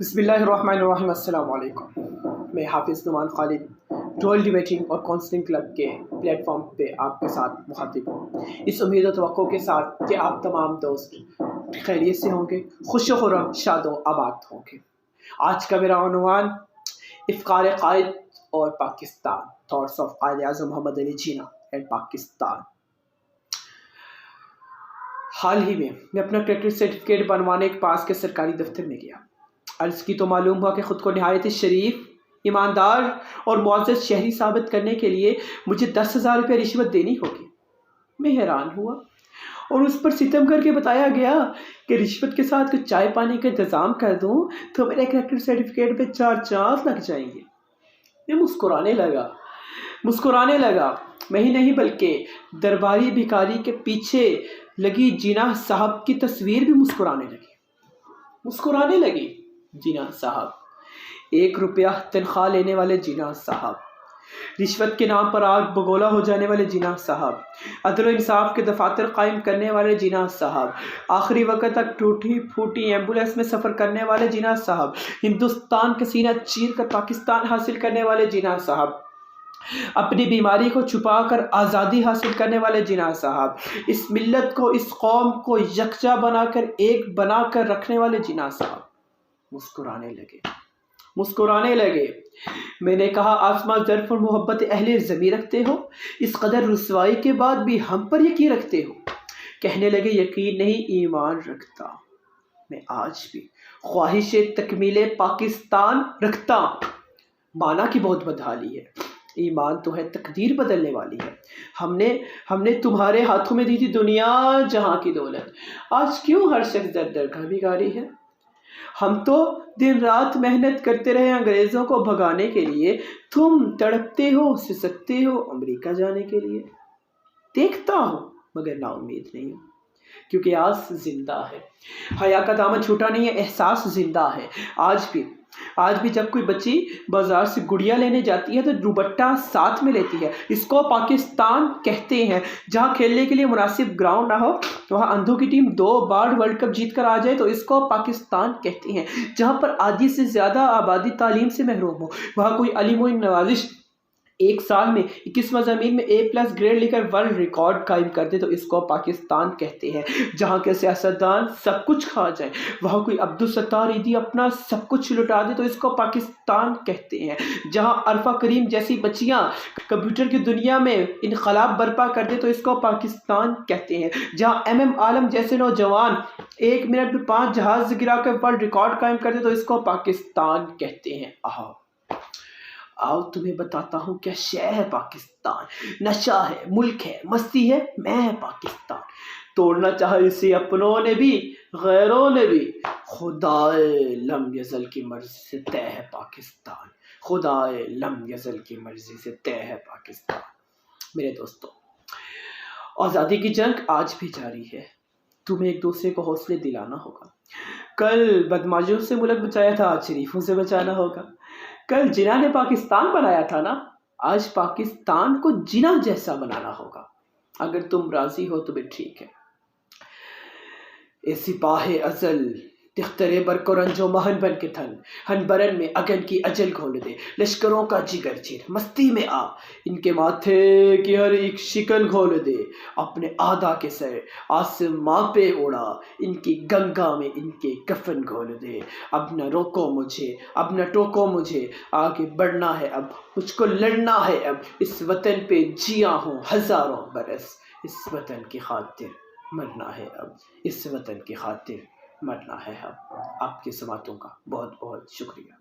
بسم اللہ الرحمن الرحیم۔ السلام علیکم۔ میں حافظ نعمان خالد ڈوئل ڈیبیٹنگ اور کاؤنسلنگ کلب کے پلیٹ فارم پہ آپ کے ساتھ مخاطب ہوں، اس امید و توقع کے ساتھ کہ آپ تمام دوست خیریت سے ہوں گے، خوش و خرم، شاد و آباد ہوں گے۔ آج کا میرا عنوان افکار قائد اور Pakistan, thoughts of Quaid Azam Muhammad Ali Jinnah and Pakistan. حال ہی میں اپنا کریڈٹ سرٹیفکیٹ بنوانے کے پاس کے سرکاری دفتر میں گیا۔ عرض کی تو معلوم ہوا کہ خود کو نہایت شریف، ایماندار اور معزز شہری ثابت کرنے کے لیے مجھے 10,000 روپے رشوت دینی ہوگی۔ میں حیران ہوا اور اس پر ستم کر کے بتایا گیا کہ رشوت کے ساتھ کچھ چائے پانی کا انتظام کر دوں تو میرے کریڈٹ سرٹیفکیٹ پہ 4 چاند لگ جائیں گے۔ میں مسکرانے لگا۔ میں ہی نہیں بلکہ درباری بھکاری کے پیچھے لگی جناح صاحب کی تصویر بھی مسکرانے لگی۔ جناح صاحب، 1 روپیہ تنخواہ لینے والے جناح صاحب، رشوت کے نام پر آگ بگولا ہو جانے والے جناح صاحب، عدل و انصاف کے دفاتر قائم کرنے والے جناح صاحب، آخری وقت تک ٹوٹی پھوٹی ایمبولینس میں سفر کرنے والے جناح صاحب، ہندوستان کا سینہ چیر کر پاکستان حاصل کرنے والے جناح صاحب، اپنی بیماری کو چھپا کر آزادی حاصل کرنے والے جناح صاحب، اس ملت کو، اس قوم کو یکجا بنا کر، ایک بنا کر رکھنے والے جناح صاحب مسکرانے لگے۔ میں نے کہا، آسماں ظرف اور محبت اہل ضمیر رکھتے ہو، اس قدر رسوائی کے بعد بھی ہم پر یقین رکھتے ہو؟ کہنے لگے، یقین نہیں، ایمان رکھتا۔ میں آج بھی خواہش تکمیل پاکستان رکھتا ہوں۔ مانا کی بہت بدحالی ہے، ایمان تو ہے تقدیر بدلنے والی ہے۔ ہم نے تمہارے ہاتھوں میں دی تھی دنیا جہاں کی دولت، آج کیوں ہر شخص در در کا بھکاری ہے؟ ہم تو دن رات محنت کرتے رہے انگریزوں کو بھگانے کے لیے، تم تڑپتے ہو، سسکتے ہو امریکہ جانے کے لیے۔ دیکھتا ہوں مگر نا امید نہیں ہوں، کیونکہ آس زندہ ہے، حیا کا دامن چھوٹا نہیں ہے، احساس زندہ ہے۔ آج بھی جب کوئی بچی بازار سے گڑیا لینے جاتی ہے تو دوپٹہ ساتھ میں لیتی ہے۔ اس کو پاکستان کہتے ہیں۔ جہاں کھیلنے کے لیے مناسب گراؤنڈ نہ ہو، وہاں اندھوں کی ٹیم 2 بار ورلڈ کپ جیت کر آ جائے تو اس کو پاکستان کہتے ہیں۔ جہاں پر آدھی سے زیادہ آبادی تعلیم سے محروم ہو، وہاں کوئی علیم و نوازش 1 سال میں 21 مضامین میں A+ گریڈ لے کر ورلڈ ریکارڈ قائم کر دے تو اس کو پاکستان کہتے ہیں۔ جہاں کے سیاستدان سب کچھ کھا جائیں، وہاں کوئی عبدالستار ایدھی اپنا سب کچھ لٹا دے تو اس کو پاکستان کہتے ہیں۔ جہاں عرفہ کریم جیسی بچیاں کمپیوٹر کی دنیا میں انقلاب برپا کر دے تو اس کو پاکستان کہتے ہیں۔ جہاں MM عالم جیسے نوجوان 1 منٹ میں 5 جہاز گرا کر ورلڈ ریکارڈ قائم کر دے تو اس کو پاکستان کہتے ہیں۔ آؤ تمہیں بتاتا ہوں کیا شے ہے پاکستان۔ نشہ ہے، ملک ہے، مستی ہے، میں ہے پاکستان۔ توڑنا چاہا اسے اپنوں نے بھی، غیروں نے بھی، خدائے لم یزل کی مرضی سے طے ہے پاکستان، خدائے لم یزل کی مرضی سے طے ہے پاکستان۔ میرے دوستو، آزادی کی جنگ آج بھی جاری ہے، تمہیں ایک دوسرے کو حوصلے دلانا ہوگا۔ کل بدمعاشوں سے ملک بچایا تھا، آج شریفوں سے بچانا ہوگا۔ کل جناح نے پاکستان بنایا تھا نا، آج پاکستان کو جناح جیسا بنانا ہوگا۔ اگر تم راضی ہو تو بھی ٹھیک ہے۔ اے سپاہ ازل، تختر برق و رنج و مہن بن کے تھن، ہن برن میں اگن کی اجل کھول دے، لشکروں کا جگر چیر، مستی میں آ، ان کے ماتھے کی ہر ایک شکن کھول دے، اپنے آدھا کے سر آسماں پہ اڑا، ان کی گنگا میں ان کے کفن کھول دے۔ اب نہ روکو مجھے، اب نہ ٹوکو مجھے، آگے بڑھنا ہے اب، مجھ کو لڑنا ہے اب، اس وطن پہ جیا ہوں ہزاروں برس، اس وطن کی خاطر مرنا ہے اب، اس وطن کی خاطر مرنا ہے اب۔ آپ کی سماعتوں کا بہت بہت شکریہ۔